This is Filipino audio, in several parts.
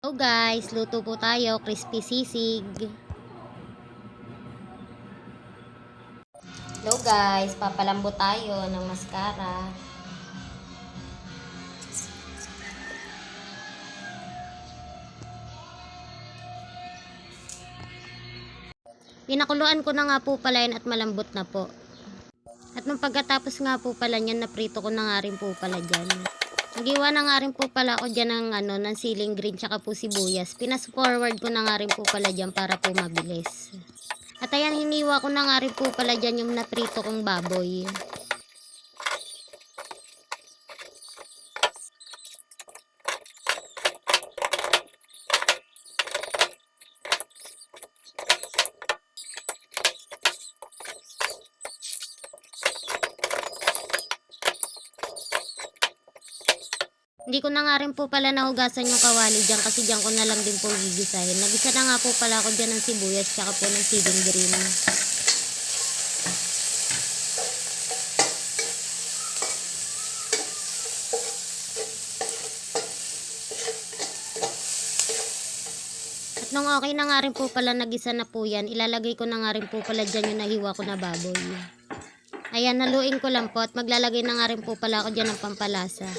So guys, luto po tayo, crispy sisig. Hello guys, papalambot tayo ng mascara. Pinakuluan ko na nga po pala yan at malambot na po. At nung pagkatapos nga po pala niyan, naprito ko na nga rin po pala dyan. Nagiwa na nga rin po pala ako dyan ng siling green tsaka po sibuyas. Pinas-forward ko na nga rin po pala dyan para po mabilis. At ayan, hiniwa ko na nga rin po pala dyan yung naprito kong baboy. Hindi ko na nga rin po pala nahugasan yung kawali dyan kasi dyan ko na lang din po gigisahin. Nagisa na nga po pala ako dyan ng sibuyas tsaka po ng siling green. At nung okay na nga rin po pala nagisa na po yan, ilalagay ko na nga rin po pala dyan yung nahiwa ko na baboy. Ayan, haluin ko lang po at maglalagay na nga rin po pala ako dyan ng pampalasa.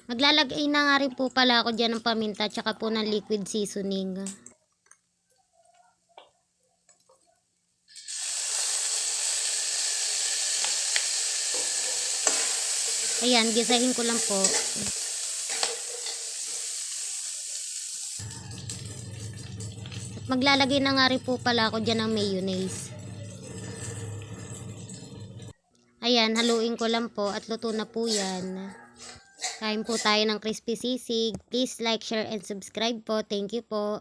Maglalagay na nga rin po pala ako dyan ng paminta tsaka po ng liquid seasoning. Ayan, gisahin ko lang po. At maglalagay na nga rin po pala ako dyan ng mayonnaise. Ayan, haluin ko lang po at luto na po yan. Kain po tayo ng crispy sisig. Please like, share, and subscribe po. Thank you po.